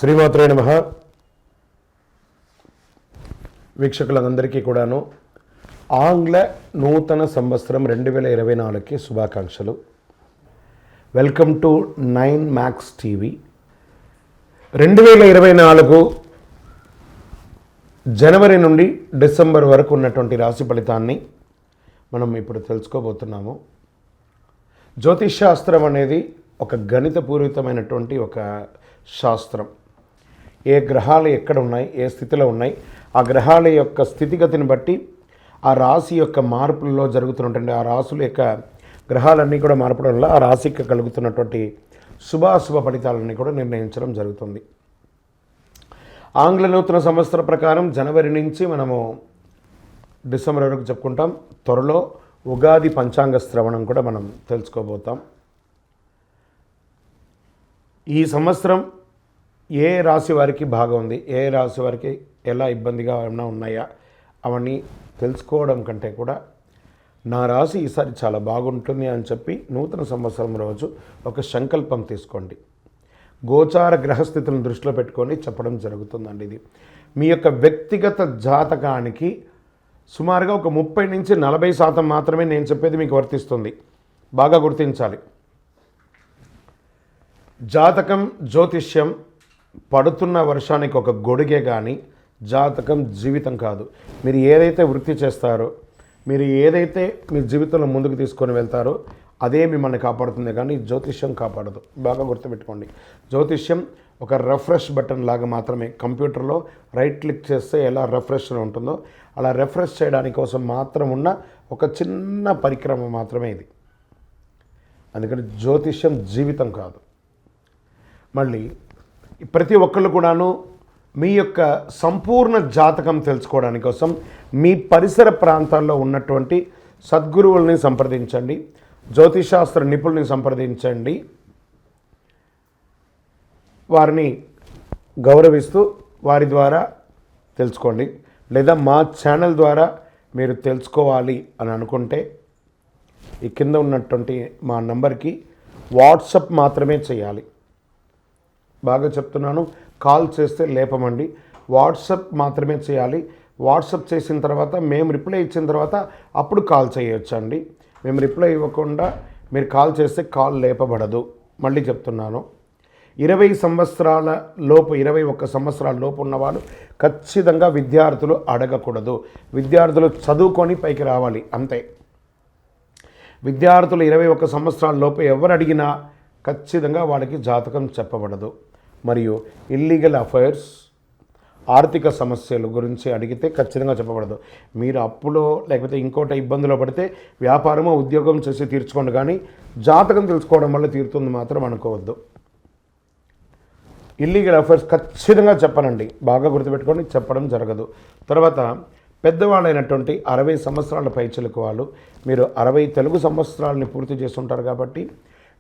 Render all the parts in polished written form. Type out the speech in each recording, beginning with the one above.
శ్రీమాత్రే నమః. వీక్షకులందరికీ కూడాను ఆంగ్ల నూతన సంవత్సరం 2024కి శుభాకాంక్షలు. Welcome to 9 max TV. 2024 జనవరి నుండి డిసెంబర్ వరకు ఉన్నటువంటి రాశి ఫలితాన్ని మనం ఇప్పుడు తెలుసుకోబోతున్నాము. జ్యోతిష్ శాస్త్రం అనేది ఒక గణితపూరితమైనటువంటి ఒక శాస్త్రం. ఏ గ్రహాలు ఎక్కడ ఉన్నాయి, ఏ స్థితిలో ఉన్నాయి, ఆ గ్రహాల యొక్క స్థితిగతిని బట్టి ఆ రాశి యొక్క మార్పులలో జరుగుతున్నటువంటి ఆ రాశుల యొక్క గ్రహాలన్నీ కూడా మార్పడం వల్ల ఆ రాశికి కలుగుతున్నటువంటి శుభాశుభ ఫలితాలన్నీ కూడా నిర్ణయించడం జరుగుతుంది. ఆంగ్ల నూతన సంవత్సర ప్రకారం జనవరి నుంచి మనము డిసెంబర్ వరకు చెప్పుకుంటాం. త్వరలో ఉగాది పంచాంగ శ్రవణం కూడా మనం తెలుసుకోబోతాం. ఈ సంవత్సరం ఏ రాశి వారికి బాగా ఉంది, ఏ రాశి వారికి ఎలా ఇబ్బందిగా ఏమైనా ఉన్నాయా అవన్నీ తెలుసుకోవడం కంటే కూడా నా రాశి ఈసారి చాలా బాగుంటుంది అని చెప్పి నూతన సంవత్సరం రోజు ఒక సంకల్పం తీసుకోండి. గోచార గ్రహస్థితులను దృష్టిలో పెట్టుకొని చెప్పడం జరుగుతుందండి. ఇది మీ యొక్క వ్యక్తిగత జాతకానికి సుమారుగా ఒక 30 నుంచి 40% మాత్రమే నేను చెప్పేది మీకు వర్తిస్తుంది. బాగా గుర్తించాలి. జాతకం, జ్యోతిష్యం పడుతున్న వర్షానికి ఒక గొడుగే కానీ జాతకం జీవితం కాదు. మీరు ఏదైతే వృత్తి చేస్తారో, మీరు ఏదైతే మీ జీవితంలో ముందుకు తీసుకొని వెళ్తారో అదే మిమ్మల్ని కాపాడుతుంది, కానీ జ్యోతిష్యం కాపాడదు. బాగా గుర్తుపెట్టుకోండి. జ్యోతిష్యం ఒక రిఫ్రెష్ బటన్ లాగా మాత్రమే. కంప్యూటర్లో రైట్ క్లిక్ చేస్తే ఎలా రిఫ్రెష్ ఉంటుందో అలా రిఫ్రెష్ చేయడానికి కోసం మాత్రం ఉన్న ఒక చిన్న పరిక్రమ మాత్రమే ఇది. అందుకని జ్యోతిష్యం జీవితం కాదు. మళ్ళీ ప్రతి ఒక్కళ్ళు కూడాను మీ యొక్క సంపూర్ణ జాతకం తెలుసుకోవడానికి కోసం మీ పరిసర ప్రాంతాల్లో ఉన్నటువంటి సద్గురువుల్ని సంప్రదించండి, జ్యోతిషాస్త్ర నిపుణుల్ని సంప్రదించండి. వారిని గౌరవిస్తూ వారి ద్వారా తెలుసుకోండి. లేదా మా ఛానల్ ద్వారా మీరు తెలుసుకోవాలి అని అనుకుంటే ఈ కింద ఉన్నటువంటి మా నంబర్కి వాట్సప్ మాత్రమే చేయాలి. బాగా చెప్తున్నాను, కాల్ చేస్తే లేపమండి. వాట్సప్ మాత్రమే చేయాలి. వాట్సప్ చేసిన తర్వాత మేము రిప్లై ఇచ్చిన తర్వాత అప్పుడు కాల్ చేయొచ్చండి. మేము రిప్లై ఇవ్వకుండా మీరు కాల్ చేస్తే కాల్ లేపబడదు. మళ్ళీ చెప్తున్నాను, 20 సంవత్సరాల లోపు 21 సంవత్సరాల లోపు ఉన్నవాళ్ళు ఖచ్చితంగా విద్యార్థులు అడగకూడదు. విద్యార్థులు చదువుకొని పైకి రావాలి అంతే. విద్యార్థులు 21 సంవత్సరాల లోపు ఎవరు అడిగినా ఖచ్చితంగా వాళ్ళకి జాతకం చెప్పబడదు. మరియు ఇల్లీగల్ అఫైర్స్, ఆర్థిక సమస్యల గురించి అడిగితే ఖచ్చితంగా చెప్పబడదు. మీరు అప్పులో లేకపోతే ఇంకోటి ఇబ్బందులో పడితే వ్యాపారమో ఉద్యోగం చేసి తీర్చుకోండి, కానీ జాతకం తెలుసుకోవడం వల్ల తీరుతుంది మాత్రం అనుకోవద్దు. ఇల్లీగల్ అఫైర్స్ ఖచ్చితంగా చెప్పనండి. బాగా గుర్తుపెట్టుకొని చెప్పడం జరగదు. తర్వాత పెద్దవాళ్ళైనటువంటి 60 సంవత్సరాల పైచిలకు వాళ్ళు, మీరు 60 తెలుగు సంవత్సరాలని పూర్తి చేస్తుంటారు కాబట్టి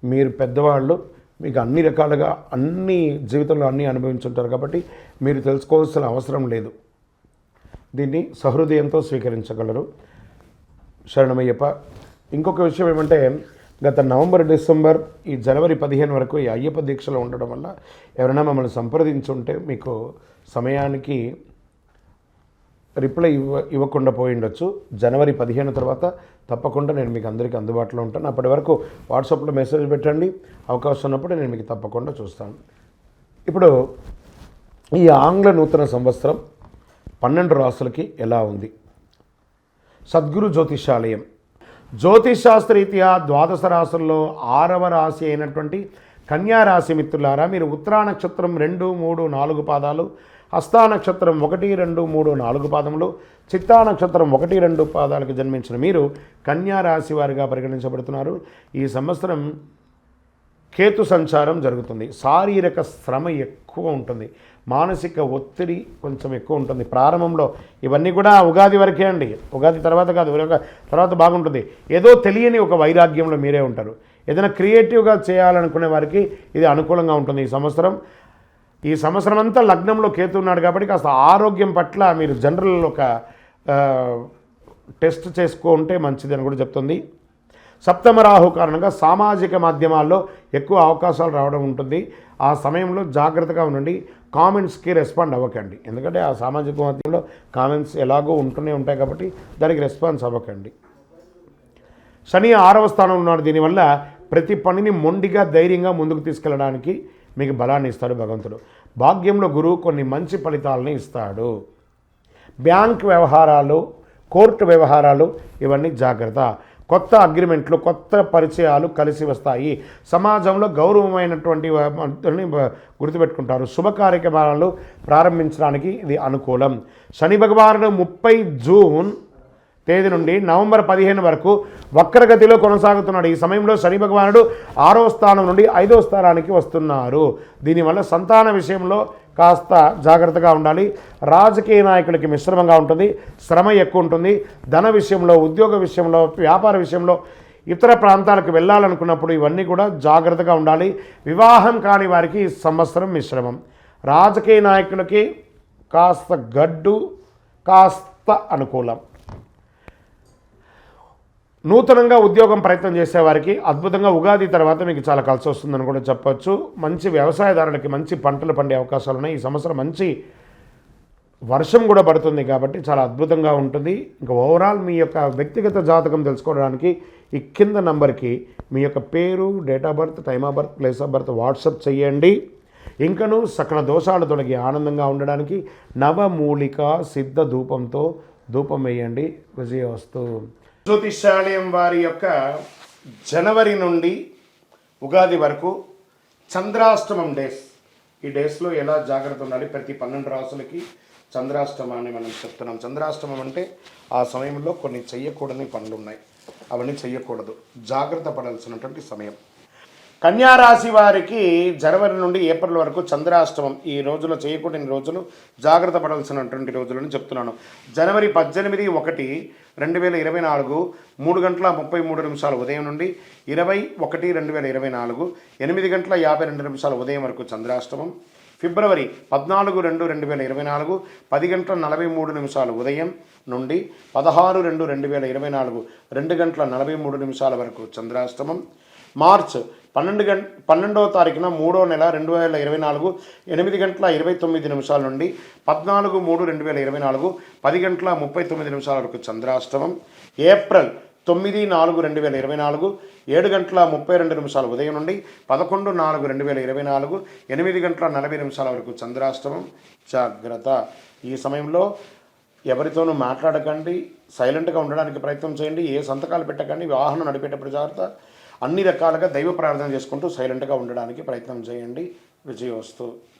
మీరు పెద్దవాళ్ళు, మీకు అన్ని రకాలుగా అన్ని జీవితంలో అన్నీ అనుభవించుంటారు కాబట్టి మీరు తెలుసుకోవాల్సిన అవసరం లేదు. దీన్ని సహృదయంతో స్వీకరించగలరు. శరణమయ్యప్ప. ఇంకొక విషయం ఏమంటే, గత నవంబర్, డిసెంబర్, ఈ జనవరి 15 వరకు ఈ అయ్యప్ప దీక్షలో ఉండడం వల్ల ఎవరైనా మమ్మల్ని సంప్రదించుంటే మీకు సమయానికి రిప్లై ఇవ్వకుండా పోయి ఉండొచ్చు. జనవరి 15 తర్వాత తప్పకుండా నేను మీకు అందరికీ అందుబాటులో ఉంటాను. అప్పటి వరకు వాట్సాప్లో మెసేజ్ పెట్టండి. అవకాశం ఉన్నప్పుడు నేను మీకు తప్పకుండా చూస్తాను. ఇప్పుడు ఈ ఆంగ్ల నూతన సంవత్సరం 12 రాశులకి ఎలా ఉంది? సద్గురు జ్యోతిషాలయం జ్యోతిషాస్త్రరీత్యా 12 రాశుల్లో 6వ రాశి అయినటువంటి కన్యా రాశి మిత్రులారా, మీరు ఉత్తరా నక్షత్రం 2, 3, 4 పాదాలు, హస్తా నక్షత్రం 1, 2, 3, 4 పాదములు, చిత్తా నక్షత్రం 1, 2 పాదాలకు జన్మించిన మీరు కన్యా రాశి వారిగా పరిగణించబడుతున్నారు. ఈ సంవత్సరం కేతు సంచారం జరుగుతుంది. శారీరక శ్రమ ఎక్కువ ఉంటుంది, మానసిక ఒత్తిడి కొంచెం ఎక్కువ ఉంటుంది ప్రారంభంలో. ఇవన్నీ కూడా ఉగాది వరకే అండి. ఉగాది తర్వాత కాదు, తర్వాత బాగుంటుంది. ఏదో తెలియని ఒక వైరాగ్యంలో మీరే ఉంటారు. ఏదైనా క్రియేటివ్గా చేయాలనుకునే వారికి ఇది అనుకూలంగా ఉంటుంది. ఈ సంవత్సరం అంతా లగ్నంలో కేతు ఉన్నాడు కాబట్టి కాస్త ఆరోగ్యం పట్ల మీరు జనరల్ ఒక టెస్ట్ చేసుకుంటే మంచిది అని కూడా చెప్తుంది. సప్తమ రాహు కారణంగా సామాజిక మాధ్యమాల్లో ఎక్కువ అవకాశాలు రావడం ఉంటుంది. ఆ సమయంలో జాగ్రత్తగా ఉండండి. కామెంట్స్కి రెస్పాండ్ అవ్వకండి, ఎందుకంటే ఆ సామాజిక మాధ్యమంలో కామెంట్స్ ఎలాగో ఉంటూనే ఉంటాయి కాబట్టి దానికి రెస్పాన్స్ అవ్వకండి. శని 6వ స్థానంలో ఉన్నాడు. దీనివల్ల ప్రతి పనిని మొండిగా ధైర్యంగా ముందుకు తీసుకెళ్ళడానికి మీకు బలాన్ని ఇస్తాడు భగవంతుడు. భాగ్యంలో గురువు కొన్ని మంచి ఫలితాలను ఇస్తాడు. బ్యాంక్ వ్యవహారాలు, కోర్టు వ్యవహారాలు ఇవన్నీ జాగ్రత్త. కొత్త అగ్రిమెంట్లు, కొత్త పరిచయాలు కలిసి వస్తాయి. సమాజంలో గౌరవమైనటువంటి గుర్తుపెట్టుకుంటారు. శుభ కార్యక్రమాలను ప్రారంభించడానికి ఇది అనుకూలం. శని భగవానుడు 30 జూన్ తేదీ నుండి నవంబర్ 15 వరకు వక్రగతిలో కొనసాగుతున్నాడు. ఈ సమయంలో శని భగవానుడు 6వ స్థానం నుండి 5వ స్థానానికి వస్తున్నారు. దీనివల్ల సంతాన విషయంలో కాస్త జాగ్రత్తగా ఉండాలి. రాజకీయ నాయకులకి మిశ్రమంగా ఉంటుంది, శ్రమ ఎక్కువ ఉంటుంది. ధన విషయంలో, ఉద్యోగ విషయంలో, వ్యాపార విషయంలో, ఇతర ప్రాంతాలకు వెళ్ళాలనుకున్నప్పుడు ఇవన్నీ కూడా జాగ్రత్తగా ఉండాలి. వివాహం కాని వారికి ఈ సంవత్సరం మిశ్రమం. రాజకీయ నాయకులకి కాస్త గడ్డు, కాస్త అనుకూలం. నూతనంగా ఉద్యోగం ప్రయత్నం చేసేవారికి అద్భుతంగా ఉగాది తర్వాత మీకు చాలా కలిసి వస్తుందని కూడా చెప్పొచ్చు. మంచి వ్యవసాయదారులకి మంచి పంటలు పండే అవకాశాలు ఉన్నాయి. ఈ సంవత్సరం మంచి వర్షం కూడా పడుతుంది కాబట్టి చాలా అద్భుతంగా ఉంటుంది. ఇంకా ఓవరాల్ మీ యొక్క వ్యక్తిగత జాతకం తెలుసుకోవడానికి ఈ కింద నంబర్కి మీ యొక్క పేరు, date of birth, time of birth, place of birth WhatsApp చేయండి. ఇంకను సకల దోషాలు తొలగి ఆనందంగా ఉండడానికి నవమూలిక సిద్ధ ధూపంతో ధూపం వేయండి. విజయవస్తు. జ్యోతిష్యాలయం వారి యొక్క జనవరి నుండి ఉగాది వరకు చంద్రాష్టమం డేస్, ఈ డేస్లో ఎలా జాగ్రత్త ఉండాలి, ప్రతి 12 రాసులకి చంద్రాష్టమాన్ని మనం చెప్తున్నాం. చంద్రాష్టమం అంటే ఆ సమయంలో కొన్ని చెయ్యకూడని పనులు ఉన్నాయి, అవన్నీ చెయ్యకూడదు, జాగ్రత్త పడాల్సినటువంటి సమయం. కన్యారాశి వారికి జనవరి నుండి ఏప్రిల్ వరకు చంద్రాష్టమం. ఈ రోజులో చేయకూడని రోజులు, జాగ్రత్త పడాల్సినటువంటి రోజులని చెప్తున్నాను. జనవరి 18/1/2024 3:33 ఉదయం నుండి 20/1/2024 8:52 ఉదయం వరకు చంద్రాష్టమం. ఫిబ్రవరి 14/2/2024 10:43 ఉదయం నుండి 16/2/2024 2:43 వరకు చంద్రాష్టమం. మార్చ్ 12వ తారీఖున 3వ నెల 2024 8:29 నుండి 14/3/2024 10:39 వరకు చంద్రాష్టమం. ఏప్రిల్ 9/4/2024 7:32 ఉదయం నుండి 11/4/2024 8:40 వరకు చంద్రాష్టమం. జాగ్రత్త. ఈ సమయంలో ఎవరితోనూ మాట్లాడకండి, సైలెంట్గా ఉండడానికి ప్రయత్నం చేయండి, ఏ సంతకాలు పెట్టకండి, వాహనం నడిపేటప్పుడు జాగ్రత్త. అన్ని రకాలుగా దైవ ప్రార్థన చేసుకుంటూ సైలెంట్గా ఉండడానికి ప్రయత్నం చేయండి. విజయవస్తు.